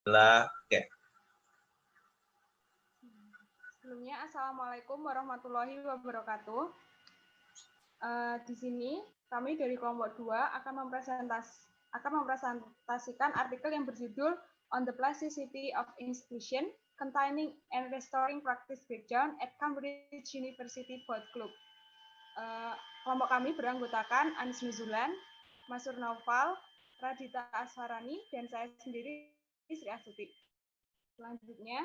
Oke. Sebelumnya, Assalamualaikum warahmatullahi wabarakatuh. Di sini, kami dari kelompok 2 akan mempresentasikan artikel yang berjudul On the Plasticity of Institution, Containing and Restoring Practice Breakdown at Cambridge University Boat Club. Kelompok kami beranggotakan Anis Nuzulan, Masur Naufal, Radita Asfarani, dan saya sendiri, Sri Astuti. Selanjutnya,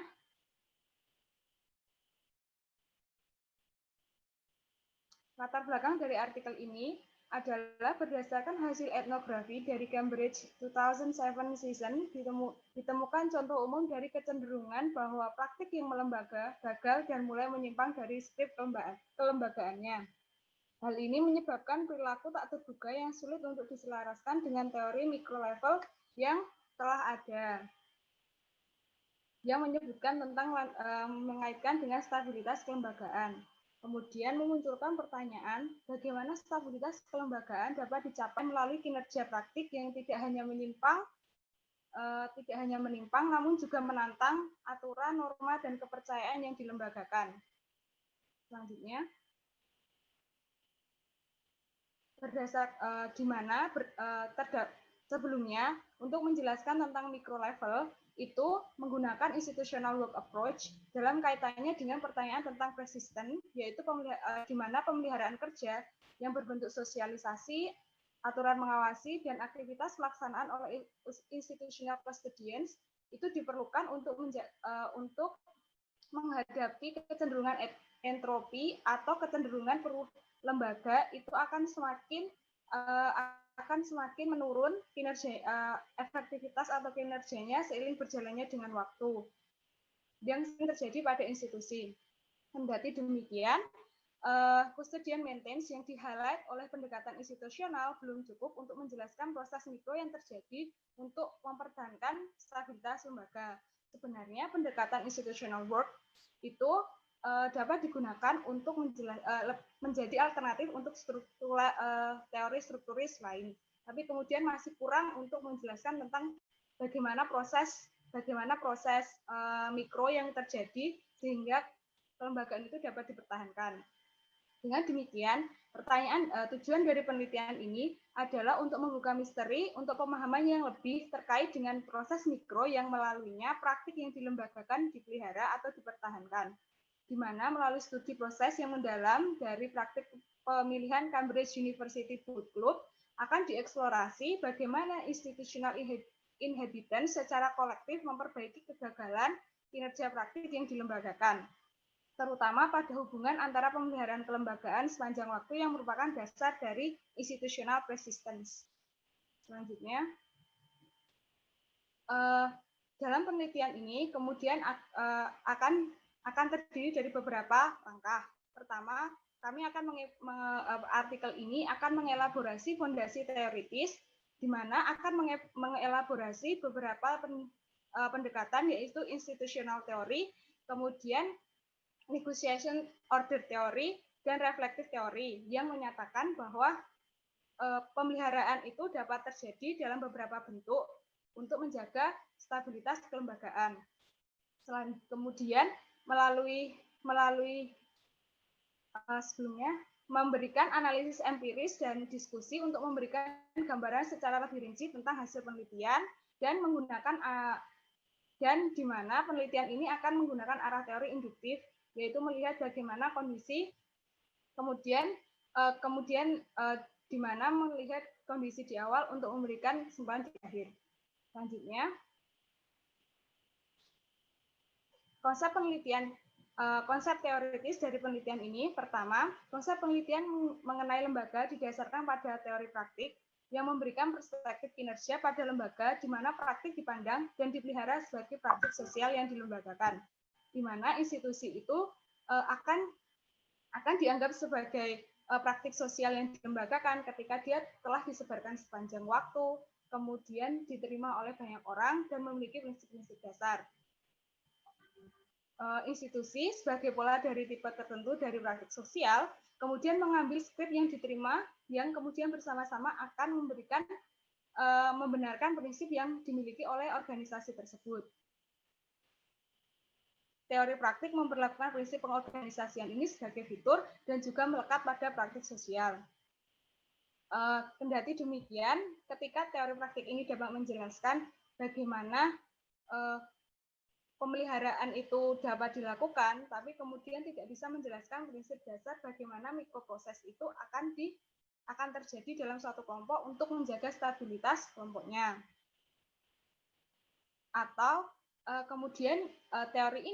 latar belakang dari artikel ini adalah berdasarkan hasil etnografi dari Cambridge 2007 season ditemukan contoh umum dari kecenderungan bahwa praktik yang melembaga gagal dan mulai menyimpang dari skrip kelembagaannya. Hal ini menyebabkan perilaku tak terduga yang sulit untuk diselaraskan dengan teori mikro level yang telah ada, yang menyebutkan tentang mengaitkan dengan stabilitas kelembagaan. Kemudian memunculkan pertanyaan, bagaimana stabilitas kelembagaan dapat dicapai melalui kinerja praktik yang tidak hanya menimpang, namun juga menantang aturan, norma, dan kepercayaan yang dilembagakan. Selanjutnya, sebelumnya untuk menjelaskan tentang micro level itu menggunakan institutional work approach dalam kaitannya dengan pertanyaan tentang persisten, yaitu di mana pemeliharaan kerja yang berbentuk sosialisasi, aturan mengawasi, dan aktivitas pelaksanaan oleh institutional custodians itu diperlukan untuk menghadapi kecenderungan entropi atau kecenderungan lembaga itu akan semakin menurun kinerja efektivitas atau kinerjanya seiring berjalannya dengan waktu yang sering terjadi pada institusi. Kendati demikian, custodian maintenance yang di-highlight oleh pendekatan institusional belum cukup untuk menjelaskan proses mikro yang terjadi untuk mempertahankan stabilitas lembaga. Sebenarnya pendekatan institutional work itu dapat digunakan untuk menjadi alternatif untuk teori strukturis lain. Tapi kemudian masih kurang untuk menjelaskan tentang bagaimana proses mikro yang terjadi sehingga kelembagaan itu dapat dipertahankan. Dengan demikian, tujuan dari penelitian ini adalah untuk membuka misteri untuk pemahaman yang lebih terkait dengan proses mikro yang melaluinya praktik yang dilembagakan, dipelihara, atau dipertahankan. Di mana melalui studi proses yang mendalam dari praktik pemilihan Cambridge University Boat Club akan dieksplorasi bagaimana institutional inhabitants secara kolektif memperbaiki kegagalan kinerja praktik yang dilembagakan, terutama pada hubungan antara pemeliharaan kelembagaan sepanjang waktu yang merupakan dasar dari institutional persistence. Selanjutnya, dalam penelitian ini kemudian akan terdiri dari beberapa langkah. Pertama, artikel ini akan mengelaborasi fondasi teoritis, di mana akan mengelaborasi beberapa pendekatan, yaitu institutional theory, kemudian negotiation order theory, dan reflective theory, yang menyatakan bahwa pemeliharaan itu dapat terjadi dalam beberapa bentuk untuk menjaga stabilitas kelembagaan. Kemudian melalui sebelumnya memberikan analisis empiris dan diskusi untuk memberikan gambaran secara lebih rinci tentang hasil penelitian dan menggunakan dan di mana penelitian ini akan menggunakan arah teori induktif, yaitu melihat bagaimana kondisi, kemudian di mana melihat kondisi di awal untuk memberikan kesimpulan di akhir. Selanjutnya, konsep teoritis dari penelitian ini. Pertama, konsep penelitian mengenai lembaga didasarkan pada teori praktik yang memberikan perspektif kinerja pada lembaga di mana praktik dipandang dan dipelihara sebagai praktik sosial yang dilembagakan, di mana institusi itu akan dianggap sebagai praktik sosial yang dilembagakan ketika dia telah disebarkan sepanjang waktu, kemudian diterima oleh banyak orang dan memiliki prinsip-prinsip dasar. Institusi sebagai pola dari tipe tertentu dari praktik sosial, kemudian mengambil skrip yang diterima, yang kemudian bersama-sama akan memberikan membenarkan prinsip yang dimiliki oleh organisasi tersebut. Teori praktik memperlakukan prinsip pengorganisasian ini sebagai fitur dan juga melekat pada praktik sosial. Kendati demikian, ketika teori praktik ini dapat menjelaskan bagaimana pemeliharaan itu dapat dilakukan, tapi kemudian tidak bisa menjelaskan prinsip dasar bagaimana mikroproses itu akan terjadi dalam suatu kelompok untuk menjaga stabilitas kelompoknya. Atau kemudian teori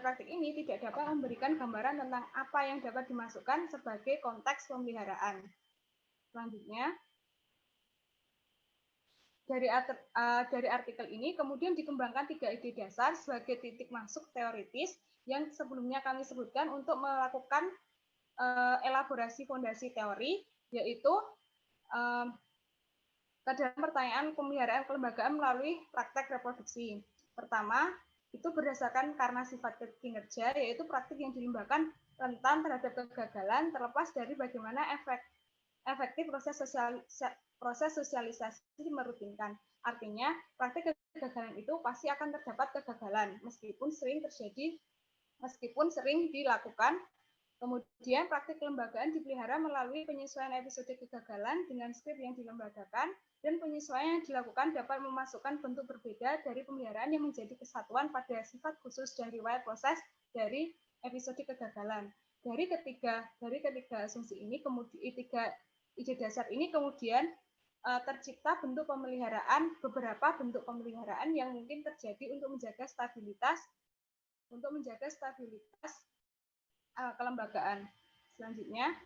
praktik ini tidak dapat memberikan gambaran tentang apa yang dapat dimasukkan sebagai konteks pemeliharaan. Selanjutnya, dari artikel ini kemudian dikembangkan 3 ide dasar sebagai titik masuk teoritis yang sebelumnya kami sebutkan untuk melakukan elaborasi fondasi teori, yaitu dalam pertanyaan pemeliharaan kelembagaan melalui praktek reproduksi. Pertama, itu berdasarkan karena sifat kinerja, yaitu praktik yang dilembagakan rentan terhadap kegagalan terlepas dari bagaimana efektif proses sosialisasi merutinkan. Artinya, praktik kegagalan itu pasti akan terdapat kegagalan, meskipun sering dilakukan. Kemudian, praktik kelembagaan dipelihara melalui penyesuaian episode kegagalan dengan skrip yang dilembagakan, dan penyesuaian yang dilakukan dapat memasukkan bentuk berbeda dari pemeliharaan yang menjadi kesatuan pada sifat khusus dan riwayat proses dari episode kegagalan. Dari ketiga asumsi ini, kemudian tiga ide dasar ini kemudian tercipta beberapa bentuk pemeliharaan yang mungkin terjadi untuk menjaga stabilitas kelembagaan. Selanjutnya,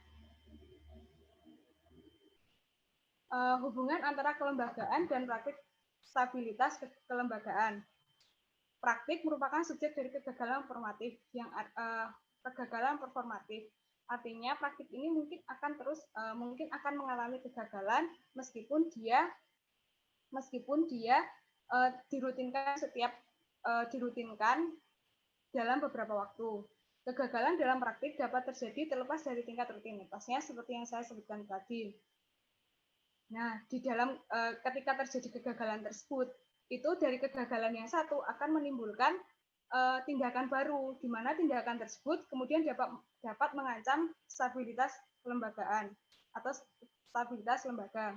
hubungan antara kelembagaan dan praktik stabilitas kelembagaan. Praktik merupakan subjek dari kegagalan performatif. Artinya praktik ini mungkin akan mengalami kegagalan meskipun dia dirutinkan dalam beberapa waktu. Kegagalan dalam praktik dapat terjadi terlepas dari tingkat rutinitasnya seperti yang saya sebutkan tadi. Nah, ketika terjadi kegagalan tersebut, itu dari kegagalan yang satu akan menimbulkan tindakan baru, di mana tindakan tersebut kemudian dapat mengancam stabilitas kelembagaan atau stabilitas lembaga.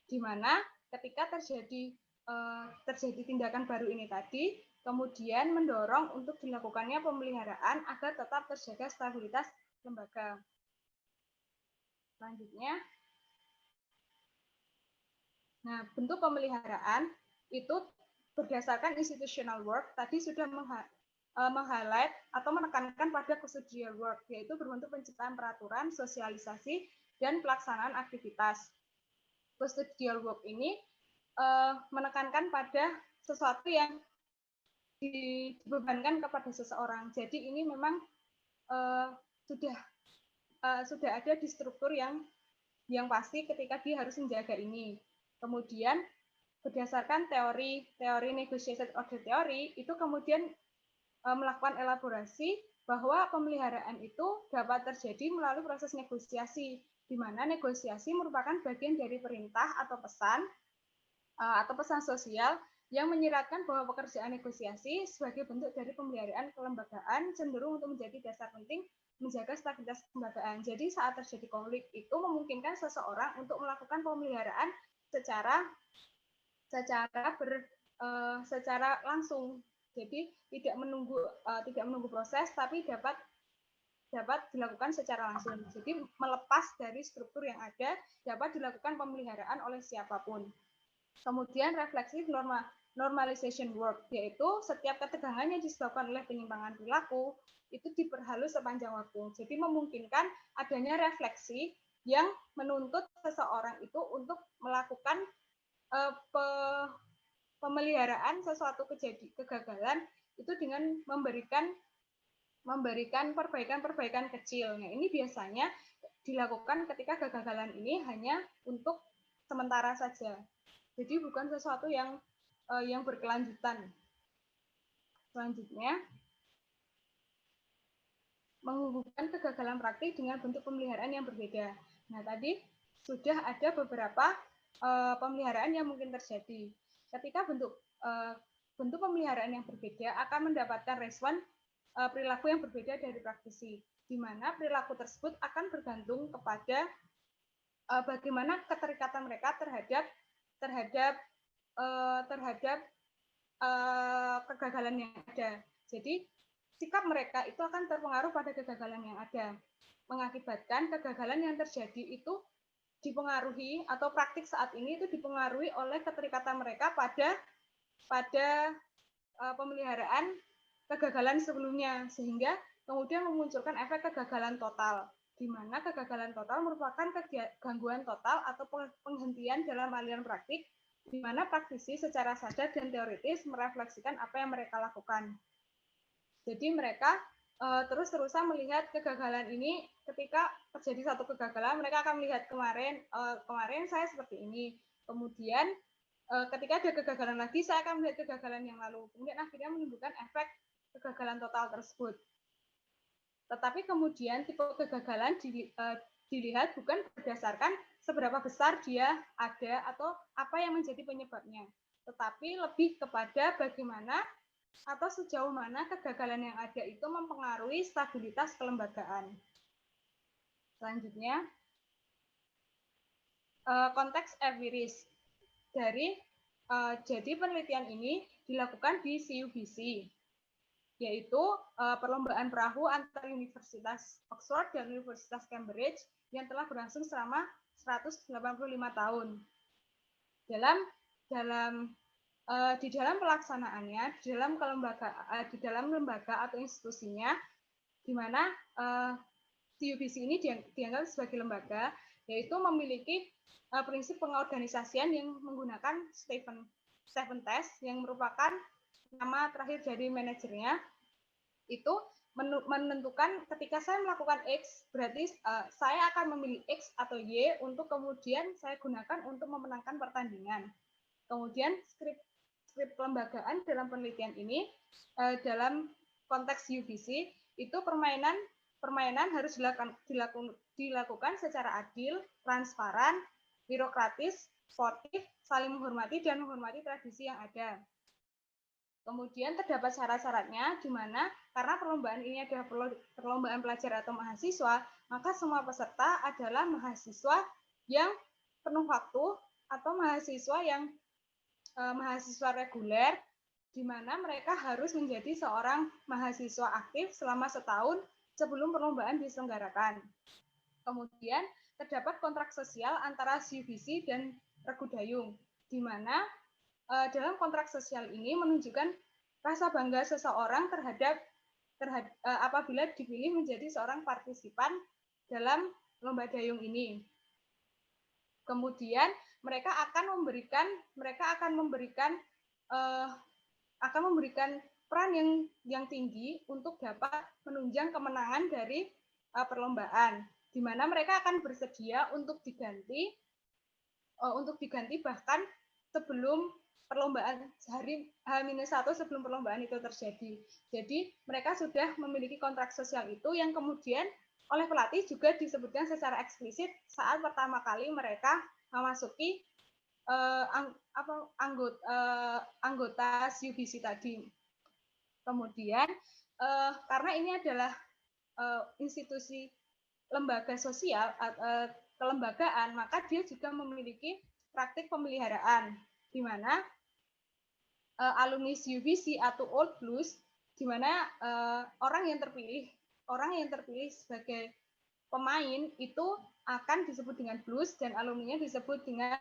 Di mana ketika terjadi tindakan baru ini tadi, kemudian mendorong untuk dilakukannya pemeliharaan agar tetap terjaga stabilitas lembaga. Selanjutnya, nah, bentuk pemeliharaan itu berdasarkan institutional work tadi sudah meng-highlight atau menekankan pada custodial work, yaitu berbentuk penciptaan peraturan, sosialisasi, dan pelaksanaan aktivitas. Custodial work ini menekankan pada sesuatu yang dibebankan kepada seseorang. Jadi ini memang sudah ada di struktur yang pasti ketika dia harus menjaga ini. Kemudian berdasarkan teori negotiated order theory itu kemudian melakukan elaborasi bahwa pemeliharaan itu dapat terjadi melalui proses negosiasi, di mana negosiasi merupakan bagian dari perintah atau pesan sosial yang menyiratkan bahwa pekerjaan negosiasi sebagai bentuk dari pemeliharaan kelembagaan cenderung untuk menjadi dasar penting menjaga stabilitas kelembagaan. Jadi saat terjadi konflik itu memungkinkan seseorang untuk melakukan pemeliharaan secara langsung. Jadi tidak menunggu proses, tapi dapat dilakukan secara langsung. Jadi melepas dari struktur yang ada, dapat dilakukan pemeliharaan oleh siapapun. Kemudian refleksi normalization work, yaitu setiap ketegangan yang disebabkan oleh penyimpangan perilaku itu diperhalus sepanjang waktu. Jadi memungkinkan adanya refleksi yang menuntut seseorang itu untuk melakukan pemeliharaan sesuatu kegagalan itu dengan memberikan perbaikan kecil. Nah, ini biasanya dilakukan ketika kegagalan ini hanya untuk sementara saja. Jadi bukan sesuatu yang berkelanjutan. Selanjutnya, menghubungkan kegagalan praktik dengan bentuk pemeliharaan yang berbeda. Nah, tadi sudah ada beberapa pemeliharaan yang mungkin terjadi. Ketika bentuk pemeliharaan yang berbeda akan mendapatkan respon perilaku yang berbeda dari praktisi, di mana perilaku tersebut akan bergantung kepada bagaimana keterikatan mereka terhadap kegagalan yang ada. Jadi sikap mereka itu akan terpengaruh pada kegagalan yang ada, mengakibatkan kegagalan yang terjadi itu dipengaruhi atau praktik saat ini itu dipengaruhi oleh keterikatan mereka pada pemeliharaan kegagalan sebelumnya, sehingga kemudian memunculkan efek kegagalan total, di mana kegagalan total merupakan gangguan total atau penghentian dalam aliran praktik, di mana praktisi secara sadar dan teoritis merefleksikan apa yang mereka lakukan. Jadi mereka terus-terusan melihat kegagalan ini. Ketika terjadi satu kegagalan, mereka akan melihat kemarin saya seperti ini. Kemudian ketika ada kegagalan lagi, saya akan melihat kegagalan yang lalu. Kemudian akhirnya menimbulkan efek kegagalan total tersebut. Tetapi kemudian tipe kegagalan dilihat bukan berdasarkan seberapa besar dia ada atau apa yang menjadi penyebabnya, tetapi lebih kepada bagaimana atau sejauh mana kegagalan yang ada itu mempengaruhi stabilitas kelembagaan. Selanjutnya, konteks empiris. Jadi penelitian ini dilakukan di CUBC, yaitu perlombaan perahu antar Universitas Oxford dan Universitas Cambridge yang telah berlangsung selama 185 tahun. Di dalam pelaksanaannya, di dalam lembaga atau institusinya, di mana CUBC ini dianggap sebagai lembaga, yaitu memiliki prinsip pengorganisasian yang menggunakan Stephen Test, yang merupakan nama terakhir dari manajernya, itu menentukan ketika saya melakukan X, berarti saya akan memilih X atau Y untuk kemudian saya gunakan untuk memenangkan pertandingan. Kemudian skrip kelembagaan dalam penelitian ini, dalam konteks UBC, itu permainan harus dilakukan secara adil, transparan, birokratis, sportif, saling menghormati, dan menghormati tradisi yang ada. Kemudian terdapat syarat-syaratnya, di mana karena perlombaan ini adalah perlombaan pelajar atau mahasiswa, maka semua peserta adalah mahasiswa yang penuh waktu atau mahasiswa yang mahasiswa reguler, di mana mereka harus menjadi seorang mahasiswa aktif selama setahun sebelum perlombaan diselenggarakan. Kemudian terdapat kontrak sosial antara CUBC dan Regu Dayung, di mana dalam kontrak sosial ini menunjukkan rasa bangga seseorang terhadap apabila dipilih menjadi seorang partisipan dalam lomba dayung ini. Kemudian mereka akan memberikan peran yang tinggi untuk dapat menunjang kemenangan dari perlombaan, di mana mereka akan bersedia untuk diganti bahkan sebelum perlombaan, hari H-1 sebelum perlombaan itu terjadi. Jadi mereka sudah memiliki kontrak sosial itu yang kemudian oleh pelatih juga disebutkan secara eksplisit saat pertama kali mereka memasuki anggota CUBC tadi. Kemudian karena ini adalah institusi lembaga sosial, kelembagaan, maka dia juga memiliki praktik pemeliharaan, di mana alumni CUBC atau Old Blues, di mana orang yang terpilih sebagai pemain itu akan disebut dengan Blues dan alumninya disebut dengan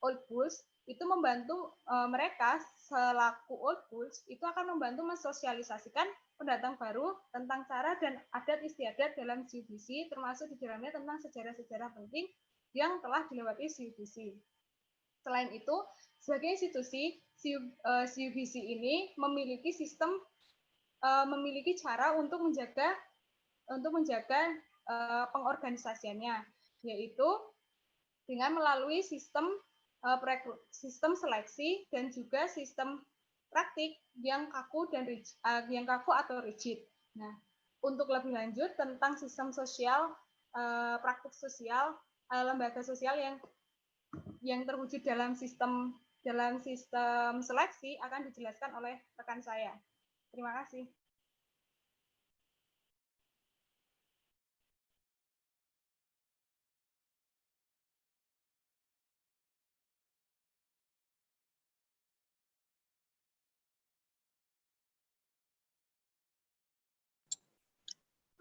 Old Blues. Itu membantu mereka selaku Old Blues itu akan membantu mensosialisasikan pendatang baru tentang cara dan adat istiadat dalam CUBC, termasuk di dalamnya tentang sejarah-sejarah penting yang telah dilewati CUBC. Selain itu, sebagai institusi, CUBC ini memiliki cara untuk menjaga pengorganisasiannya, yaitu dengan melalui sistem seleksi dan juga sistem praktik yang kaku atau rigid. Nah, untuk lebih lanjut tentang sistem sosial, praktik sosial, lembaga sosial yang terwujud dalam sistem seleksi akan dijelaskan oleh rekan saya. Terima kasih.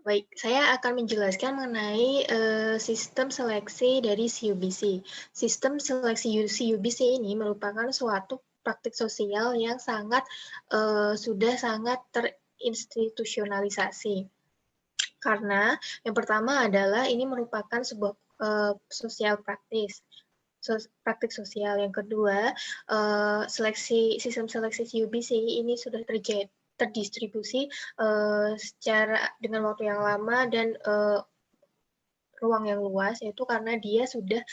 Baik, saya akan menjelaskan mengenai sistem seleksi dari CUBC. Sistem seleksi CUBC ini merupakan suatu praktik sosial yang sudah sangat terinstitusionalisasi. Karena yang pertama adalah ini merupakan sebuah sosial praktik sosial. Yang kedua, sistem seleksi CUBC ini sudah terdistribusi secara dengan waktu yang lama dan ruang yang luas, yaitu karena dia sudah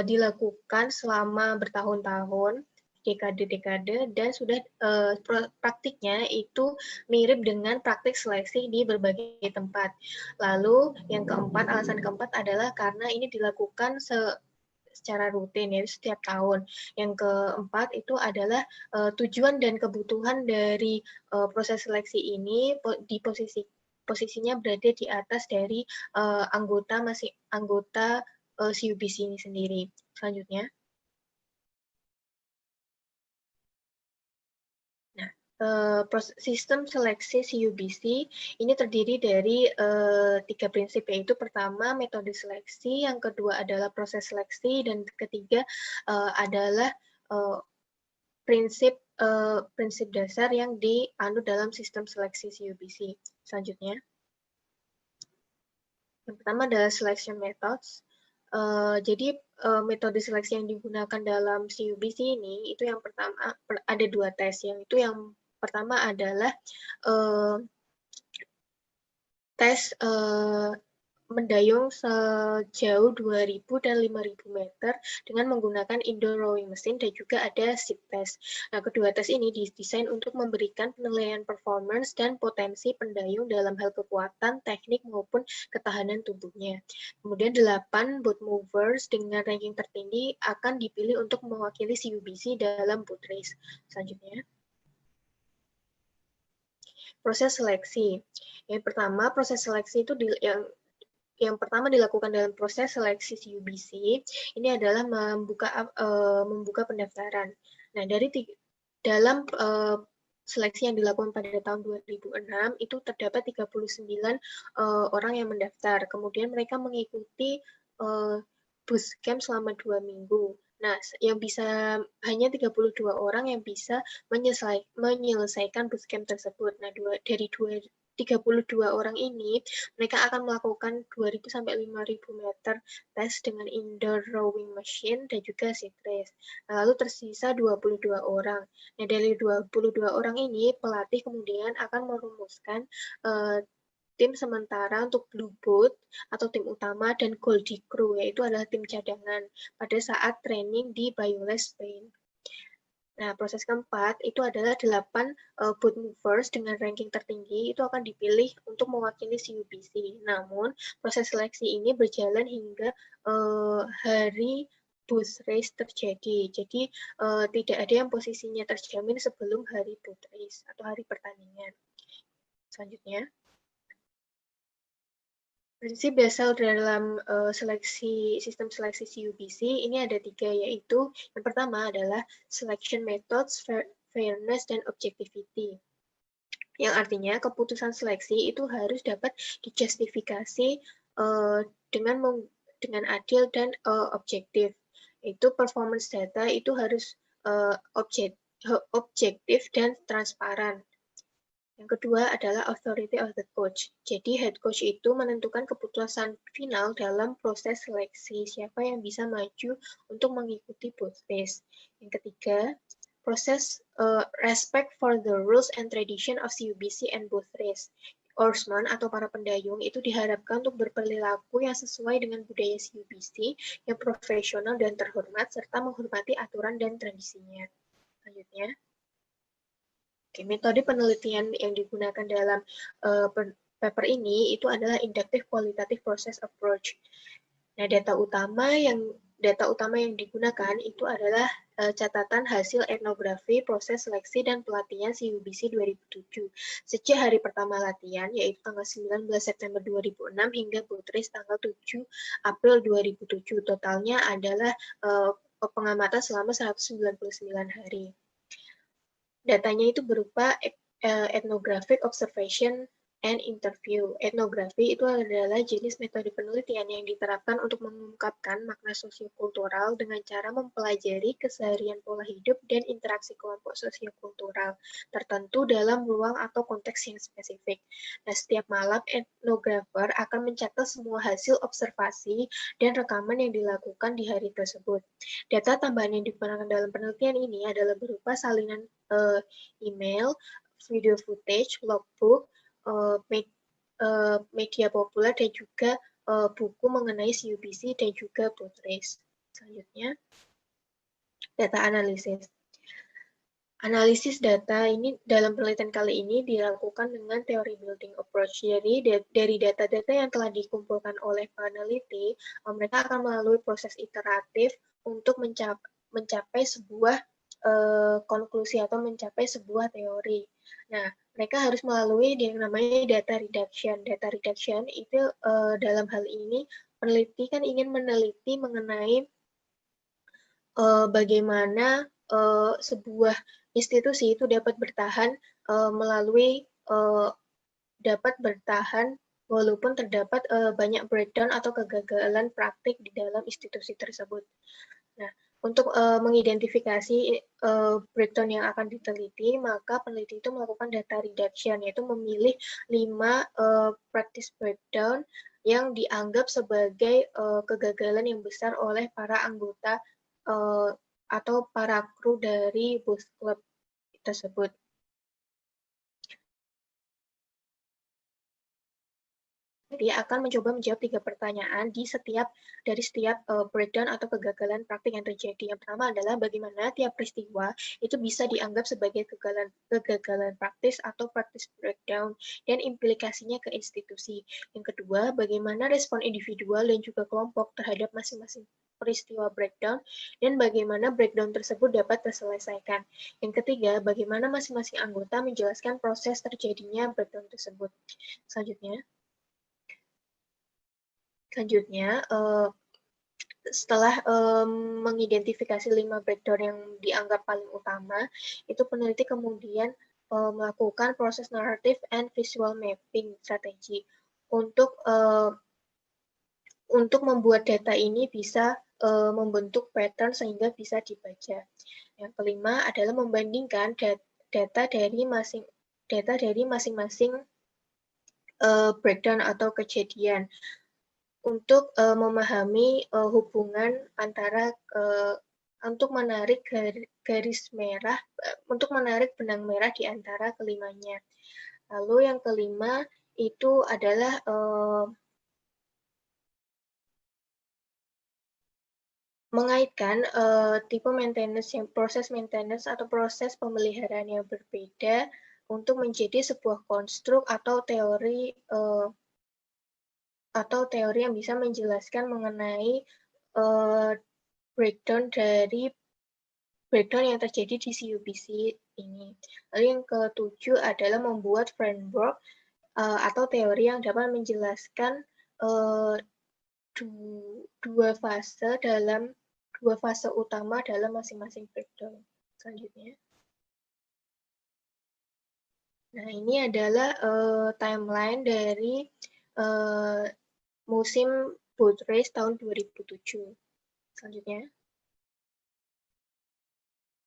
dilakukan selama bertahun-tahun, dekade-dekade, dan sudah praktiknya itu mirip dengan praktik seleksi di berbagai tempat. Lalu yang keempat, alasan keempat adalah karena ini dilakukan secara rutin ya setiap tahun. Yang keempat itu adalah tujuan dan kebutuhan dari proses seleksi ini posisinya berada di atas dari anggota CUBC ini sendiri. Selanjutnya. Nah, sistem seleksi CUBC ini terdiri dari 3 prinsip, yaitu pertama metode seleksi, yang kedua adalah proses seleksi, dan ketiga adalah prinsip dasar yang dianut dalam sistem seleksi CUBC. Selanjutnya. Yang pertama adalah selection methods. Jadi metode seleksi yang digunakan dalam CUBC ini itu yang pertama ada 2 tes, yang itu yang pertama adalah tes mendayung sejauh 2.000 dan 5.000 meter dengan menggunakan indoor rowing mesin, dan juga ada seat test. Nah, kedua tes ini didesain untuk memberikan penilaian performance dan potensi pendayung dalam hal kekuatan, teknik, maupun ketahanan tubuhnya. Kemudian 8 boat movers dengan ranking tertinggi akan dipilih untuk mewakili CUBC dalam boat race. Selanjutnya. Proses seleksi. Yang pertama, proses seleksi itu yang pertama dilakukan dalam proses seleksi CUBC ini adalah membuka pendaftaran. Nah, dalam seleksi yang dilakukan pada tahun 2006 itu terdapat 39 orang yang mendaftar. Kemudian mereka mengikuti bootcamp selama 2 minggu. Nah, hanya 32 orang yang bisa menyelesaikan bootcamp tersebut. Nah, dari 32 orang ini, mereka akan melakukan 2.000 sampai 5.000 meter tes dengan indoor rowing machine dan juga seat race. Nah, lalu tersisa 22 orang. Nah, dari 22 orang ini, pelatih kemudian akan merumuskan tim sementara untuk Blue Boat atau tim utama, dan Goldie Crew, yaitu adalah tim cadangan pada saat training di Baiules, Spain. Nah, proses keempat itu adalah 8 boat movers dengan ranking tertinggi itu akan dipilih untuk mewakili CUBC. Namun, proses seleksi ini berjalan hingga hari boat race terjadi. Jadi, tidak ada yang posisinya terjamin sebelum hari boat race atau hari pertandingan. Selanjutnya. Prinsip dasar dalam sistem seleksi CUBC ini ada 3, yaitu yang pertama adalah selection methods, fairness, dan objectivity. Yang artinya keputusan seleksi itu harus dapat dijustifikasi dengan adil dan objektif. Itu performance data itu harus objektif dan transparan. Yang kedua adalah authority of the coach. Jadi head coach itu menentukan keputusan final dalam proses seleksi siapa yang bisa maju untuk mengikuti boat race. Yang ketiga, proses respect for the rules and tradition of CUBC and boat race. Oarsman atau para pendayung itu diharapkan untuk berperilaku yang sesuai dengan budaya CUBC yang profesional dan terhormat, serta menghormati aturan dan tradisinya. Selanjutnya. Metode penelitian yang digunakan dalam paper ini itu adalah inductive qualitative process approach. Nah, data utama yang data utama yang digunakan itu adalah catatan hasil etnografi, proses seleksi, dan pelatihan CUBC 2007. Sejak hari pertama latihan, yaitu tanggal 19 September 2006 hingga Butris tanggal 7 April 2007. Totalnya adalah pengamatan selama 199 hari. Datanya itu berupa ethnographic observation and interview. Etnografi itu adalah jenis metode penelitian yang diterapkan untuk mengungkapkan makna sosiokultural dengan cara mempelajari keseharian pola hidup dan interaksi kelompok sosiokultural tertentu dalam ruang atau konteks yang spesifik. Nah, setiap malam etnografer akan mencatat semua hasil observasi dan rekaman yang dilakukan di hari tersebut. Data tambahan yang digunakan dalam penelitian ini adalah berupa salinan email, video footage, logbook, media populer, dan juga buku mengenai CUBC dan juga Butris. Selanjutnya, data analisis. Analisis data ini dalam penelitian kali ini dilakukan dengan teori building approach. Jadi dari data-data yang telah dikumpulkan oleh peneliti, mereka akan melalui proses iteratif untuk mencapai sebuah konklusi atau mencapai sebuah teori. Nah, mereka harus melalui yang namanya data reduction. Data reduction itu dalam hal ini peneliti kan ingin meneliti mengenai bagaimana sebuah institusi itu dapat bertahan dapat bertahan walaupun terdapat banyak breakdown atau kegagalan praktik di dalam institusi tersebut. Nah, untuk mengidentifikasi breakdown yang akan diteliti, maka peneliti itu melakukan data reduction, yaitu memilih 5 practice breakdown yang dianggap sebagai kegagalan yang besar oleh para anggota atau para kru dari Booth Club tersebut. Dia akan mencoba menjawab 3 pertanyaan dari setiap breakdown atau kegagalan praktik yang terjadi. Yang pertama adalah bagaimana tiap peristiwa itu bisa dianggap sebagai kegagalan praktis atau practice breakdown dan implikasinya ke institusi. Yang kedua, bagaimana respon individual dan juga kelompok terhadap masing-masing peristiwa breakdown dan bagaimana breakdown tersebut dapat terselesaikan. Yang ketiga, bagaimana masing-masing anggota menjelaskan proses terjadinya breakdown tersebut. Selanjutnya, setelah mengidentifikasi 5 breakdown yang dianggap paling utama, itu peneliti kemudian melakukan proses narrative and visual mapping strategi untuk membuat data ini bisa membentuk pattern sehingga bisa dibaca. Yang kelima adalah membandingkan data dari masing-masing breakdown atau kejadian untuk memahami hubungan antara untuk menarik benang merah di antara kelimanya. Lalu yang kelima itu adalah mengaitkan tipe maintenance proses maintenance atau proses pemeliharaan yang berbeda untuk menjadi sebuah konstruk atau teori yang bisa menjelaskan mengenai breakdown yang terjadi di CUBC ini. Lalu yang ketujuh adalah membuat framework atau teori yang dapat menjelaskan dua fase utama dalam masing-masing breakdown. Selanjutnya. Nah, ini adalah timeline dari musim boat race tahun 2007. Selanjutnya.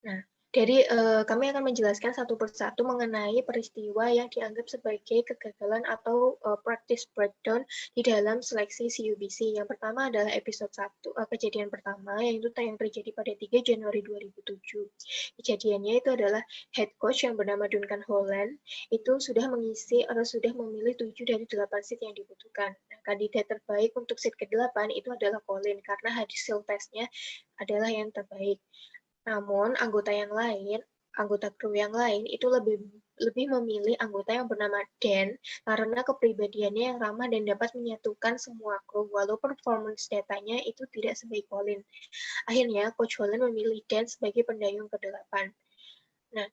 Nah, kami akan menjelaskan satu persatu mengenai peristiwa yang dianggap sebagai kegagalan atau practice breakdown di dalam seleksi CUBC. Yang pertama adalah episode 1, kejadian pertama, yaitu yang terjadi pada 3 Januari 2007. Kejadiannya itu adalah head coach yang bernama Duncan Holland, itu sudah mengisi atau sudah memilih 7 dari 8 seat yang dibutuhkan. Nah, kandidat terbaik untuk seat ke-8 itu adalah Colin, karena hasil tesnya adalah yang terbaik. Namun, anggota kru yang lain itu lebih memilih anggota yang bernama Dan karena kepribadiannya yang ramah dan dapat menyatukan semua kru, walaupun performance datanya itu tidak sebaik Colin. Akhirnya, Coach Holland memilih Dan sebagai pendayung ke-8. Nah,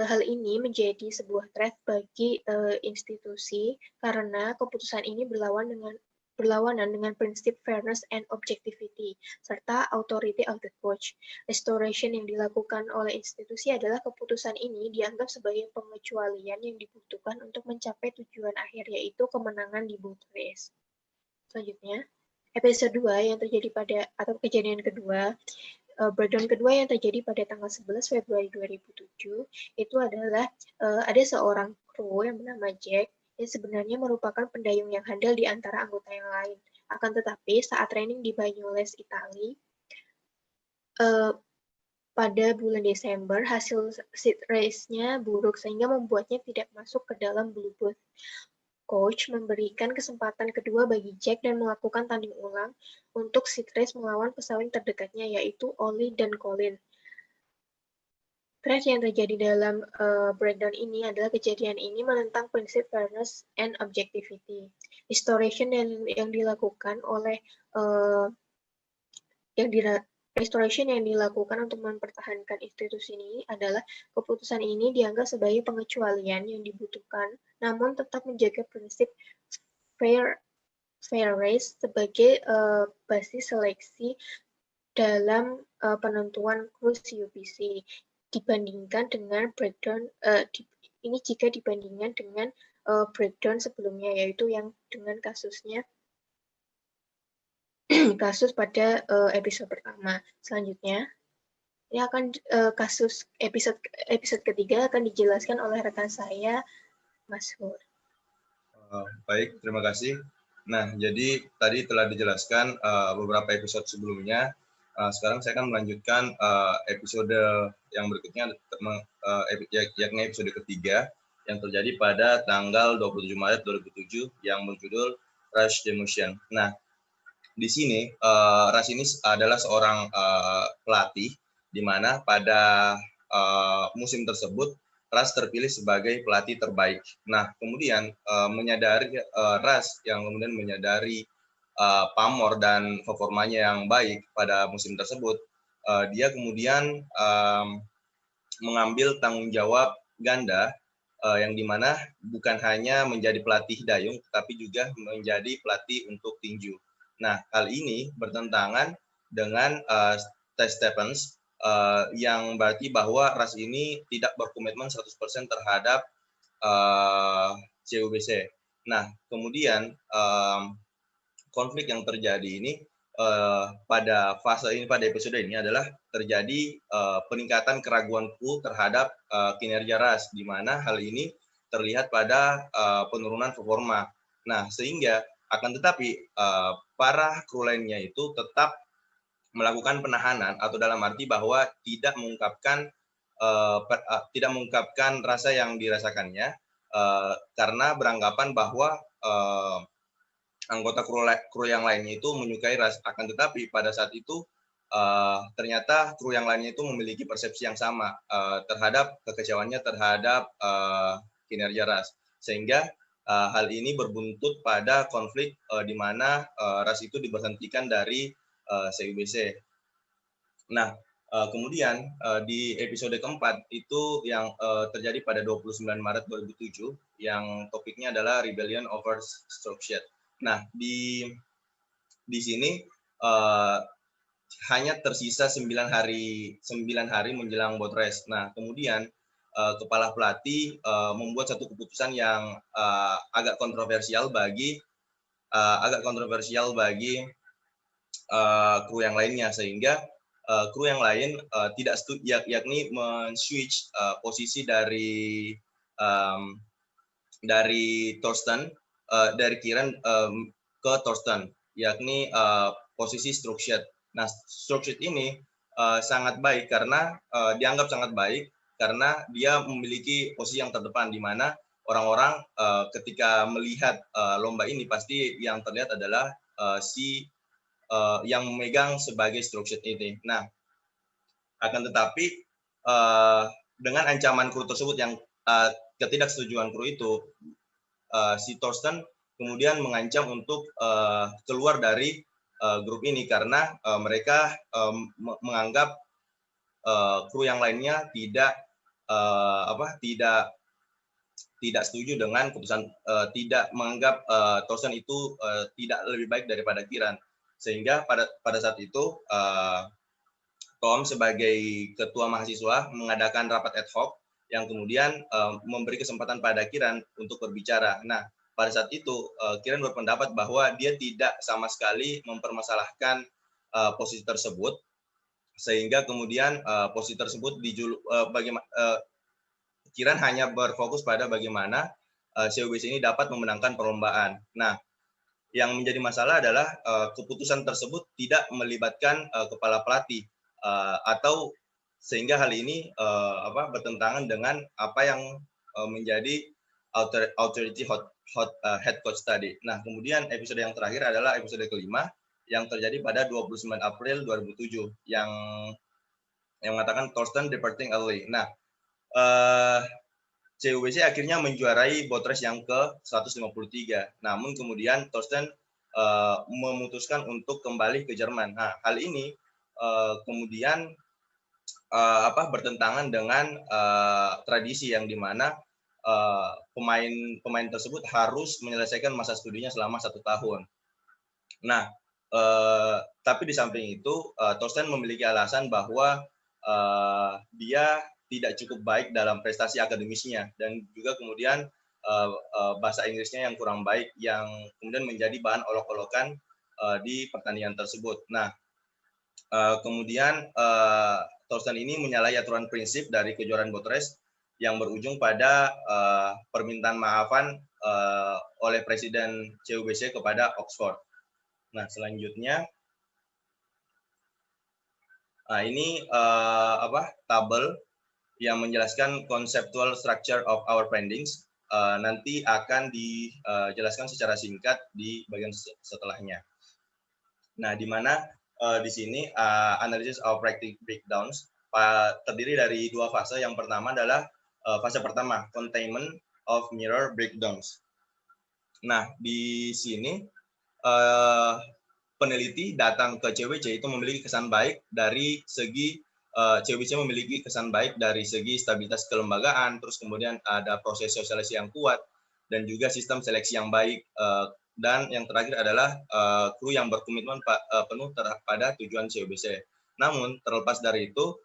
hal ini menjadi sebuah threat bagi institusi karena keputusan ini berlawanan dengan prinsip fairness and objectivity, serta authority of the coach. Restoration yang dilakukan oleh institusi adalah keputusan ini dianggap sebagai pengecualian yang dibutuhkan untuk mencapai tujuan akhir, yaitu kemenangan di boat race. Selanjutnya, episode 2 yang terjadi atau kejadian kedua, breakdown kedua yang terjadi pada tanggal 11 Februari 2007, itu adalah ada seorang kru yang bernama Jack yang sebenarnya merupakan pendayung yang handal di antara anggota yang lain. Akan tetapi, saat training di Banyoles, Italia, pada bulan Desember, hasil seat race-nya buruk sehingga membuatnya tidak masuk ke dalam Blue Booth. Coach memberikan kesempatan kedua bagi Jack dan melakukan tanding ulang untuk seat race melawan pesaing terdekatnya, yaitu Ollie dan Colin. Threat yang terjadi dalam breakdown ini adalah kejadian ini menentang prinsip fairness and objectivity. Restoration yang dilakukan oleh restoration yang dilakukan untuk mempertahankan institusi ini adalah keputusan ini dianggap sebagai pengecualian yang dibutuhkan, namun tetap menjaga prinsip fair race sebagai basis seleksi dalam penentuan kru CUBC dibandingkan dengan breakdown ini jika dibandingkan dengan breakdown sebelumnya, yaitu yang dengan kasusnya kasus pada episode pertama. Selanjutnya, ini akan kasus episode ketiga akan dijelaskan oleh rekan saya, Mas Hur. Baik, terima kasih. Nah, jadi tadi telah dijelaskan beberapa episode sebelumnya. Sekarang saya akan melanjutkan episode yang berikutnya, yakni episode ketiga yang terjadi pada tanggal 27 Maret 2007 yang berjudul Rush Demotion. Nah, di sini Rush ini adalah seorang pelatih di mana pada musim tersebut Rush terpilih sebagai pelatih terbaik. Nah, kemudian menyadari Rush yang kemudian menyadari pamor dan performanya yang baik pada musim tersebut, dia kemudian mengambil tanggung jawab ganda yang dimana bukan hanya menjadi pelatih dayung, tapi juga menjadi pelatih untuk tinju. Nah, hal ini bertentangan dengan Tess Stephens yang berarti bahwa Rush ini tidak berkomitmen 100% terhadap CUBC. Nah, kemudian konflik yang terjadi ini pada fase ini, pada episode ini adalah terjadi peningkatan keraguanku terhadap kinerja Rush, di mana hal ini terlihat pada penurunan performa. Nah, sehingga akan tetapi para kru lainnya itu tetap melakukan penahanan, atau dalam arti bahwa tidak mengungkapkan rasa yang dirasakannya karena beranggapan bahwa anggota kru yang lainnya itu menyukai Rush. Akan tetapi pada saat itu ternyata kru yang lainnya itu memiliki persepsi yang sama terhadap kekecewaannya terhadap kinerja Rush, sehingga hal ini berbuntut pada konflik di mana Rush itu diberhentikan dari CUBC. Nah, kemudian di episode keempat itu yang terjadi pada 29 Maret 2007 yang topiknya adalah Rebellion over Stroke Shed. Nah, di sini hanya tersisa 9 hari menjelang boat race. Nah, kemudian kepala pelatih membuat satu keputusan yang agak kontroversial bagi kru yang lainnya, sehingga kru yang lain tidak setuju, yakni men-switch posisi dari Thorsten, dari Kieran ke Thorsten, yakni posisi stroke shed. Nah, stroke shed ini sangat baik karena dianggap sangat baik karena dia memiliki posisi yang terdepan, di mana orang-orang ketika melihat lomba ini pasti yang terlihat adalah yang memegang sebagai stroke shed ini. Nah, akan tetapi dengan ancaman kru tersebut yang ketidaksetujuan kru itu, si Thorsten kemudian mengancam untuk keluar dari grup ini karena mereka menganggap kru yang lainnya tidak setuju dengan keputusan, tidak menganggap Thorsten itu tidak lebih baik daripada Kiran, sehingga pada saat itu Tom sebagai ketua mahasiswa mengadakan rapat ad hoc yang kemudian memberi kesempatan pada Kiran untuk berbicara. Nah, pada saat itu Kiran berpendapat bahwa dia tidak sama sekali mempermasalahkan posisi tersebut, sehingga kemudian posisi tersebut Kiran hanya berfokus pada bagaimana CUBC ini dapat memenangkan perlombaan. Nah, yang menjadi masalah adalah keputusan tersebut tidak melibatkan kepala pelatih, atau sehingga hal ini bertentangan dengan apa yang menjadi authority head coach tadi. Nah, kemudian episode yang terakhir adalah episode kelima yang terjadi pada 29 April 2007 yang mengatakan Thorsten departing early. Nah, CUBC akhirnya menjuarai boat race yang ke-153. Namun kemudian Thorsten memutuskan untuk kembali ke Jerman. Nah, hal ini kemudian bertentangan dengan tradisi yang dimana pemain tersebut harus menyelesaikan masa studinya selama 1 tahun. Nah, tapi di samping itu Thorsten memiliki alasan bahwa dia tidak cukup baik dalam prestasi akademisnya dan juga kemudian bahasa Inggrisnya yang kurang baik yang kemudian menjadi bahan olok-olokan di pertandingan tersebut. Nah, kemudian Thorsten ini menyalahi aturan prinsip dari kejuaraan boat race yang berujung pada permintaan maafan oleh Presiden CUBC kepada Oxford. Nah, selanjutnya ini tabel yang menjelaskan conceptual structure of our findings, nanti akan dijelaskan secara singkat di bagian setelahnya. Nah, di mana di sini analysis of practice breakdowns terdiri dari 2 fase. Yang pertama adalah fase pertama, containment of mirror breakdowns. Nah, di sini peneliti datang ke CUBC itu memiliki kesan baik dari segi CUBC memiliki kesan baik dari segi stabilitas kelembagaan, terus kemudian ada proses sosialisasi yang kuat, dan juga sistem seleksi yang baik, dan yang terakhir adalah kru yang berkomitmen penuh pada tujuan CUBC. Namun, terlepas dari itu,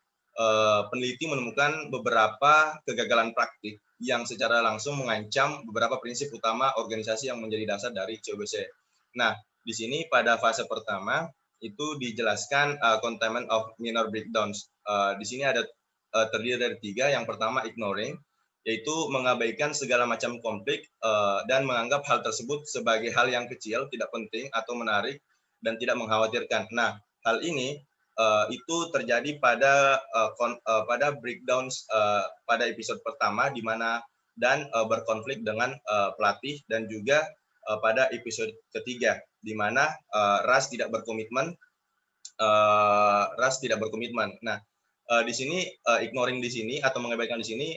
peneliti menemukan beberapa kegagalan praktik yang secara langsung mengancam beberapa prinsip utama organisasi yang menjadi dasar dari CUBC. Nah, di sini pada fase pertama, itu dijelaskan containment of minor breakdowns. Di sini ada terdiri dari 3. Yang pertama ignoring, yaitu mengabaikan segala macam konflik dan menganggap hal tersebut sebagai hal yang kecil, tidak penting atau menarik dan tidak mengkhawatirkan. Nah, hal ini itu terjadi pada breakdowns pada episode pertama di mana dan berkonflik dengan pelatih, dan juga pada episode ketiga di mana Ras tidak berkomitmen. Nah, di sini ignoring di sini atau mengabaikan di sini,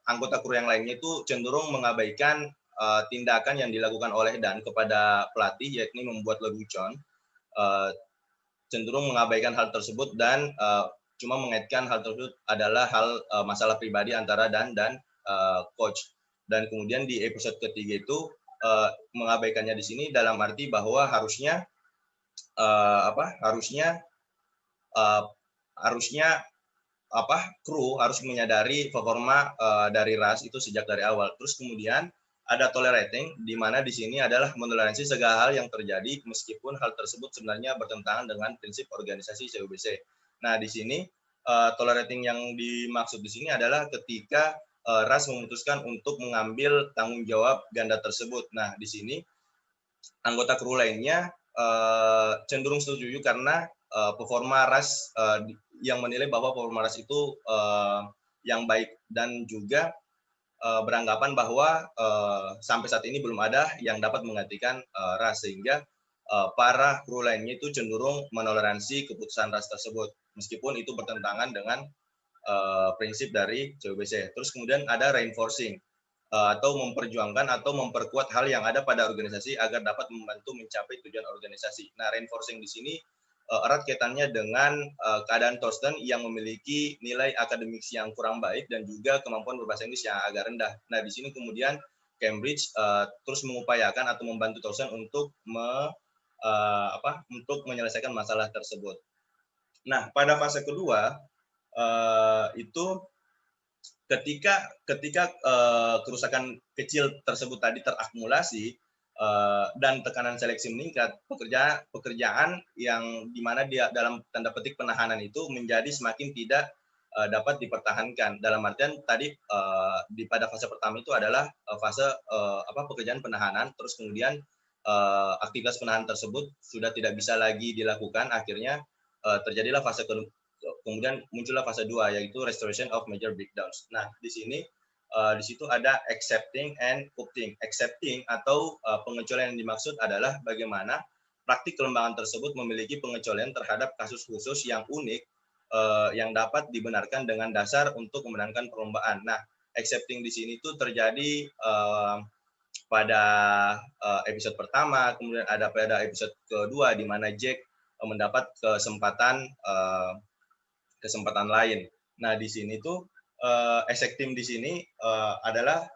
anggota kru yang lainnya itu cenderung mengabaikan tindakan yang dilakukan oleh Dan kepada pelatih, yakni membuat lelucon, cenderung mengabaikan hal tersebut dan cuma mengaitkan hal tersebut adalah hal masalah pribadi antara Dan dan coach. Dan kemudian di episode ketiga itu mengabaikannya di sini dalam arti bahwa harusnya kru harus menyadari performa dari Ras itu sejak dari awal. Terus kemudian ada tolerating, di mana di sini adalah mentoleransi segala hal yang terjadi meskipun hal tersebut sebenarnya bertentangan dengan prinsip organisasi CUBC. Nah, di sini tolerating yang dimaksud di sini adalah ketika Ras memutuskan untuk mengambil tanggung jawab ganda tersebut. Nah, di sini anggota kru lainnya cenderung setuju karena performa Ras yang menilai bahwa performa Ras itu yang baik, dan juga beranggapan bahwa sampai saat ini belum ada yang dapat menggantikan Ras, sehingga para kru lainnya itu cenderung menoleransi keputusan Ras tersebut meskipun itu bertentangan dengan prinsip dari CUBC. Terus kemudian ada reinforcing atau memperjuangkan atau memperkuat hal yang ada pada organisasi agar dapat membantu mencapai tujuan organisasi. Nah, reinforcing di sini erat kaitannya dengan keadaan Thorsten yang memiliki nilai akademis yang kurang baik dan juga kemampuan berbahasa Inggris yang agak rendah. Nah, di sini kemudian Cambridge terus mengupayakan atau membantu Thorsten untuk untuk menyelesaikan masalah tersebut. Nah, pada fase kedua itu ketika kerusakan kecil tersebut tadi terakumulasi dan tekanan seleksi meningkat, pekerjaan yang dimana dia dalam tanda petik penahanan itu menjadi semakin tidak dapat dipertahankan. Dalam artian tadi pada fase pertama itu adalah fase pekerjaan penahanan, terus kemudian aktivitas penahanan tersebut sudah tidak bisa lagi dilakukan, akhirnya terjadilah fase kedua. Kemudian muncullah fase 2 yaitu restoration of major breakdowns. Nah, di sini di situ ada accepting and coping. Accepting atau pengecualian yang dimaksud adalah bagaimana praktik kelembagaan tersebut memiliki pengecualian terhadap kasus khusus yang unik yang dapat dibenarkan dengan dasar untuk memenangkan perlombaan. Nah, accepting di sini itu terjadi pada episode pertama, kemudian ada pada episode kedua di mana Jack mendapat kesempatan lain. Nah, di sini tuh accepting di sini adalah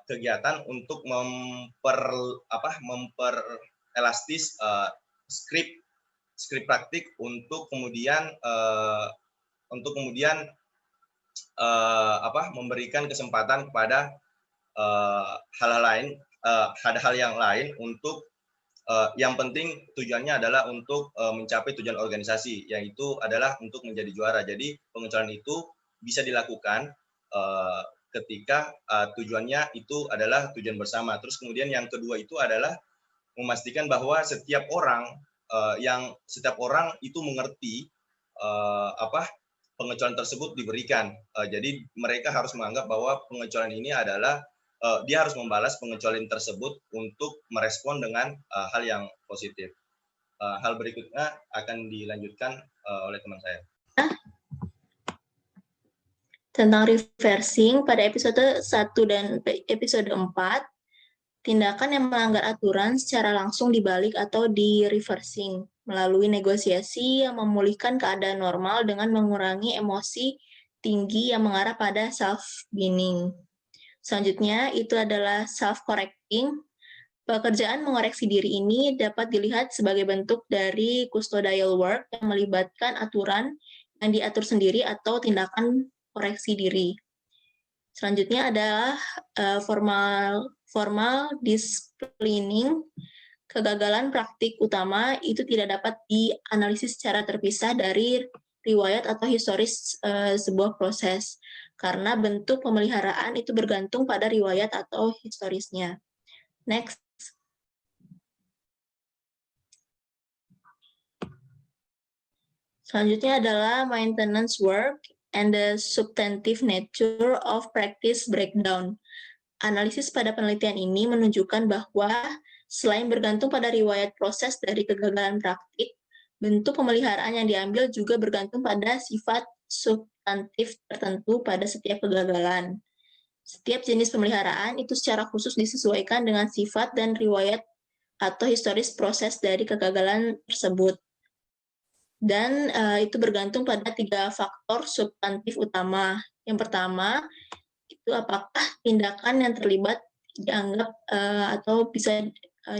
kegiatan untuk memperelastis skrip praktik untuk kemudian memberikan kesempatan kepada hal yang lain untuk yang penting tujuannya adalah untuk mencapai tujuan organisasi, yaitu adalah untuk menjadi juara. Jadi pengecualian itu bisa dilakukan ketika tujuannya itu adalah tujuan bersama. Terus kemudian yang kedua itu adalah memastikan bahwa setiap orang itu mengerti pengecualian tersebut diberikan. Jadi mereka harus menganggap bahwa pengecualian ini adalah dia harus membalas pengecualian tersebut untuk merespon dengan hal yang positif. Hal berikutnya akan dilanjutkan oleh teman saya. Tentang reversing, pada episode 1 dan episode 4, tindakan yang melanggar aturan secara langsung dibalik atau di-reversing melalui negosiasi yang memulihkan keadaan normal dengan mengurangi emosi tinggi yang mengarah pada self-binning. Selanjutnya, itu adalah self-correcting. Pekerjaan mengoreksi diri ini dapat dilihat sebagai bentuk dari custodial work yang melibatkan aturan yang diatur sendiri atau tindakan koreksi diri. Selanjutnya adalah formal disciplining. Kegagalan praktik utama itu tidak dapat dianalisis secara terpisah dari riwayat atau historis sebuah proses, karena bentuk pemeliharaan itu bergantung pada riwayat atau historisnya. Next. Selanjutnya adalah maintenance work and the substantive nature of practice breakdown. Analisis pada penelitian ini menunjukkan bahwa selain bergantung pada riwayat proses dari kegagalan praktik, bentuk pemeliharaan yang diambil juga bergantung pada sifat substantif tertentu pada setiap kegagalan. Setiap jenis pemeliharaan itu secara khusus disesuaikan dengan sifat dan riwayat atau historis proses dari kegagalan tersebut. Dan itu bergantung pada 3 faktor substantif utama. Yang pertama, itu apakah tindakan yang terlibat dianggap atau bisa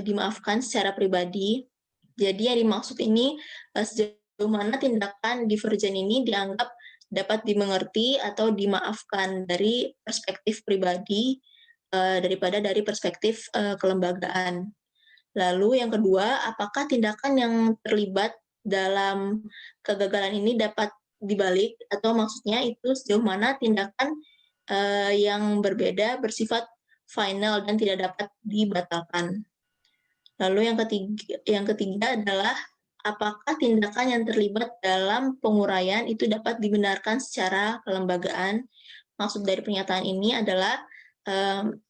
dimaafkan secara pribadi. Jadi yang dimaksud ini sejauh mana tindakan divergen ini dianggap dapat dimengerti atau dimaafkan dari perspektif pribadi daripada dari perspektif kelembagaan. Lalu yang kedua, apakah tindakan yang terlibat dalam kegagalan ini dapat dibalik, atau maksudnya itu sejauh mana tindakan yang berbeda bersifat final dan tidak dapat dibatalkan. Lalu yang ketiga adalah apakah tindakan yang terlibat dalam penguraian itu dapat dibenarkan secara kelembagaan. Maksud dari pernyataan ini adalah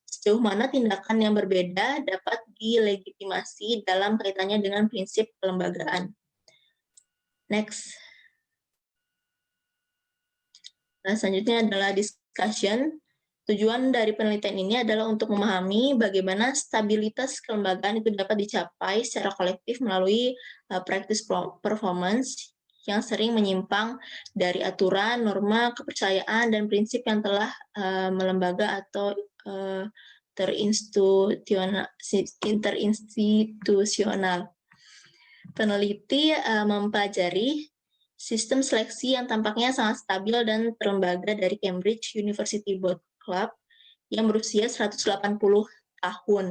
sejauh mana tindakan yang berbeda dapat dilegitimasi dalam kaitannya dengan prinsip kelembagaan. Next. Selanjutnya adalah discussion. Tujuan dari penelitian ini adalah untuk memahami bagaimana stabilitas kelembagaan itu dapat dicapai secara kolektif melalui practice performance yang sering menyimpang dari aturan, norma, kepercayaan, dan prinsip yang telah melembaga atau terinstitusional. Peneliti mempelajari sistem seleksi yang tampaknya sangat stabil dan terlembaga dari Cambridge University Boat Club yang berusia 180 tahun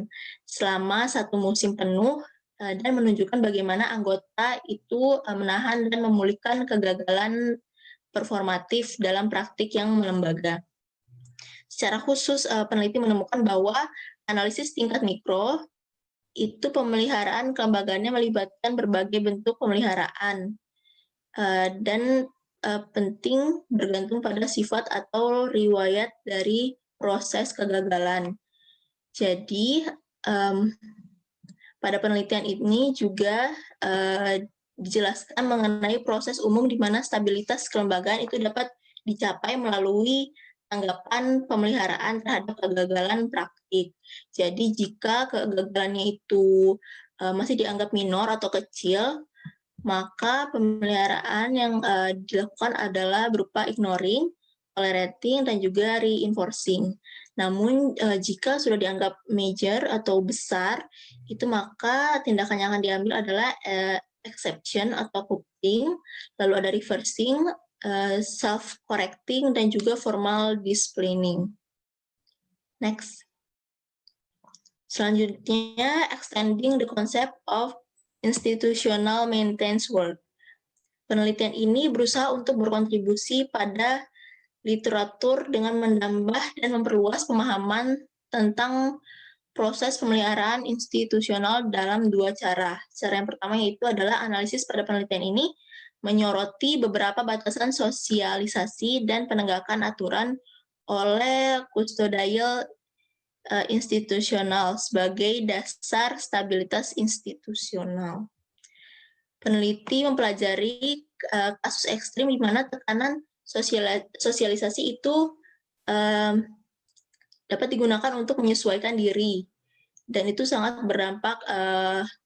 selama satu musim penuh dan menunjukkan bagaimana anggota itu menahan dan memulihkan kegagalan performatif dalam praktik yang melembaga. Secara khusus, peneliti menemukan bahwa analisis tingkat mikro itu pemeliharaannya kelembagaannya melibatkan berbagai bentuk pemeliharaan dan penting bergantung pada sifat atau riwayat dari proses kegagalan. Jadi pada penelitian ini juga dijelaskan mengenai proses umum di mana stabilitas kelembagaan itu dapat dicapai melalui tanggapan pemeliharaan terhadap kegagalan praktik. Jadi jika kegagalannya itu masih dianggap minor atau kecil, maka pemeliharaan yang dilakukan adalah berupa ignoring, tolerating, dan juga reinforcing. Namun jika sudah dianggap major atau besar, itu maka tindakan yang akan diambil adalah exception atau coping, lalu ada reversing, self-correcting, dan juga formal disciplining. Next. Selanjutnya, extending the concept of institutional maintenance work. Penelitian ini berusaha untuk berkontribusi pada literatur dengan menambah dan memperluas pemahaman tentang proses pemeliharaan institusional dalam dua cara. Cara yang pertama yaitu adalah analisis pada penelitian ini menyoroti beberapa batasan sosialisasi dan penegakan aturan oleh custodial institusional sebagai dasar stabilitas institusional. Peneliti mempelajari kasus ekstrim di mana tekanan sosialisasi itu dapat digunakan untuk menyesuaikan diri, dan itu sangat berdampak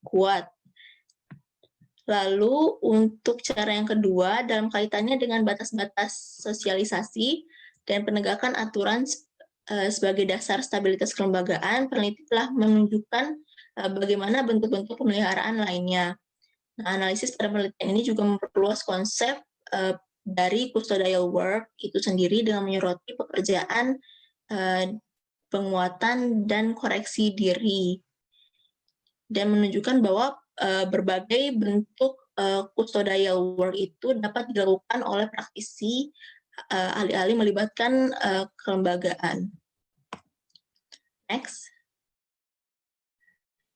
kuat. Lalu untuk cara yang kedua, dalam kaitannya dengan batas-batas sosialisasi dan penegakan aturan sebagai dasar stabilitas kelembagaan, peneliti telah menunjukkan bagaimana bentuk-bentuk pemeliharaan lainnya. Nah, analisis pada penelitian ini juga memperluas konsep dari custodial work itu sendiri dengan menyoroti pekerjaan, penguatan, dan koreksi diri. Dan menunjukkan bahwa berbagai bentuk custodial work itu dapat dilakukan oleh praktisi alih-alih melibatkan kelembagaan. Next.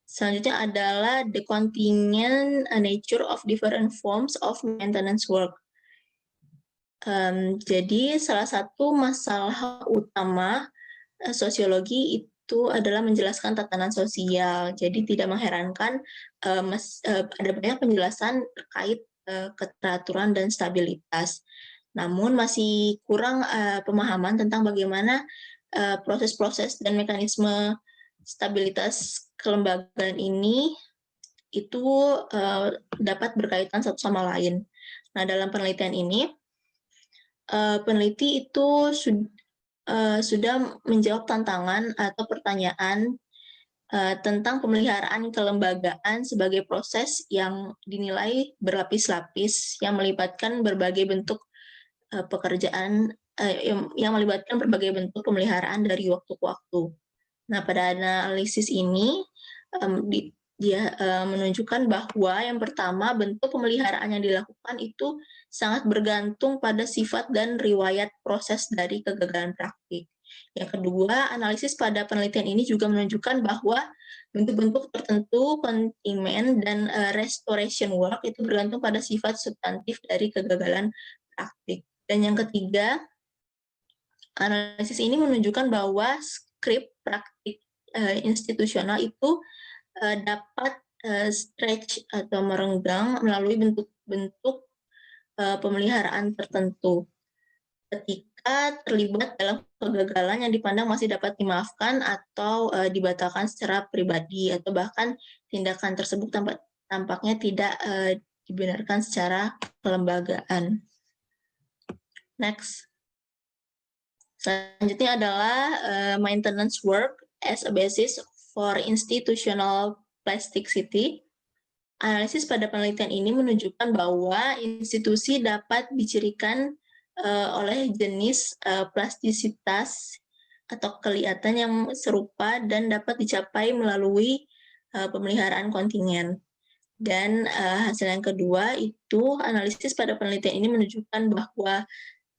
Selanjutnya adalah the contingent nature of different forms of maintenance work. Jadi salah satu masalah utama sosiologi itu adalah menjelaskan tatanan sosial. Jadi tidak mengherankan ada banyak penjelasan terkait keteraturan dan stabilitas. Namun masih kurang pemahaman tentang bagaimana proses-proses dan mekanisme stabilitas kelembagaan ini itu dapat berkaitan satu sama lain. Nah, dalam penelitian ini, peneliti itu sudah menjawab tantangan atau pertanyaan tentang pemeliharaan kelembagaan sebagai proses yang dinilai berlapis-lapis yang melibatkan berbagai bentuk pekerjaan yang melibatkan berbagai bentuk pemeliharaan dari waktu ke waktu. Nah, pada analisis ini dia menunjukkan bahwa yang pertama bentuk pemeliharaan yang dilakukan itu sangat bergantung pada sifat dan riwayat proses dari kegagalan praktik. Yang kedua, analisis pada penelitian ini juga menunjukkan bahwa bentuk-bentuk tertentu containment dan restoration work itu bergantung pada sifat substantif dari kegagalan praktik. Dan yang ketiga, analisis ini menunjukkan bahwa skrip praktik institusional itu dapat stretch atau merenggang melalui bentuk-bentuk pemeliharaan tertentu. Ketika jika terlibat dalam kegagalan yang dipandang masih dapat dimaafkan atau dibatalkan secara pribadi, atau bahkan tindakan tersebut tampaknya tidak dibenarkan secara kelembagaan. Next. Selanjutnya adalah maintenance work as a basis for institutional plasticity. Analisis pada penelitian ini menunjukkan bahwa institusi dapat dicirikan oleh jenis plastisitas atau kelihatan yang serupa dan dapat dicapai melalui pemeliharaan kontingen. Dan hasil yang kedua itu analisis pada penelitian ini menunjukkan bahwa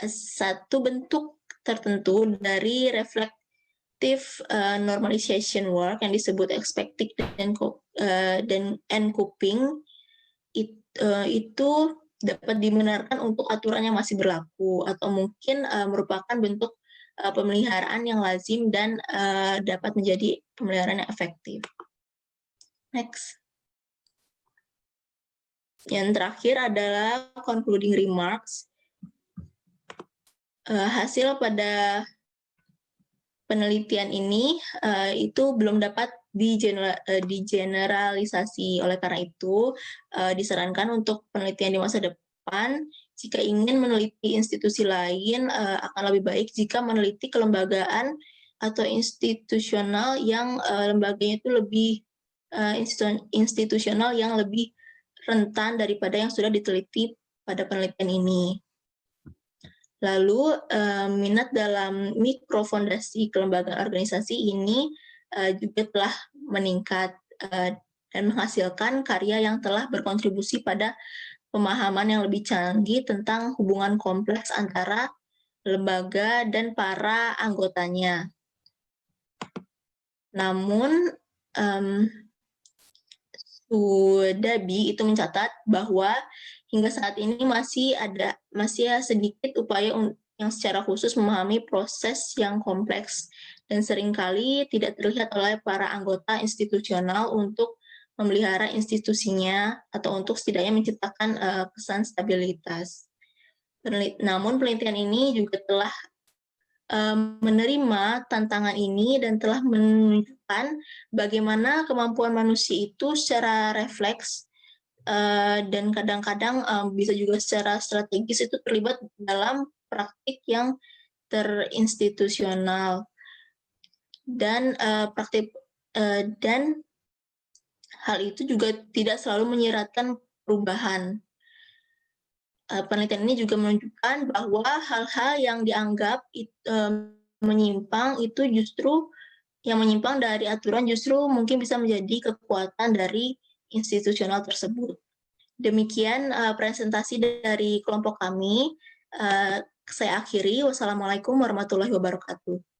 satu bentuk tertentu dari reflective normalization work yang disebut expected dan coping itu dapat dibenarkan untuk aturan yang masih berlaku atau mungkin merupakan bentuk pemeliharaan yang lazim dan dapat menjadi pemeliharaan yang efektif. Next. Yang terakhir adalah concluding remarks. Hasil pada penelitian ini itu belum dapat digeneralisasi. Oleh karena itu, disarankan untuk penelitian di masa depan, jika ingin meneliti institusi lain, akan lebih baik jika meneliti kelembagaan atau institusional yang lembaganya itu lebih institusional yang lebih rentan daripada yang sudah diteliti pada penelitian ini. Lalu, minat dalam mikrofondasi kelembagaan organisasi ini juga telah meningkat dan menghasilkan karya yang telah berkontribusi pada pemahaman yang lebih canggih tentang hubungan kompleks antara lembaga dan para anggotanya. Namun, Sudabi itu mencatat bahwa hingga saat ini masih sedikit upaya yang secara khusus memahami proses yang kompleks dan seringkali tidak terlihat oleh para anggota institusional untuk memelihara institusinya atau untuk setidaknya menciptakan kesan stabilitas. Namun penelitian ini juga telah menerima tantangan ini dan telah menunjukkan bagaimana kemampuan manusia itu secara refleks dan kadang-kadang bisa juga secara strategis itu terlibat dalam praktik yang terinstitusional dan dan hal itu juga tidak selalu menyiratkan perubahan. Penelitian ini juga menunjukkan bahwa hal-hal yang dianggap menyimpang itu justru yang menyimpang dari aturan justru mungkin bisa menjadi kekuatan dari institusional tersebut. Demikian presentasi dari kelompok kami. Saya akhiri. Wassalamualaikum warahmatullahi wabarakatuh.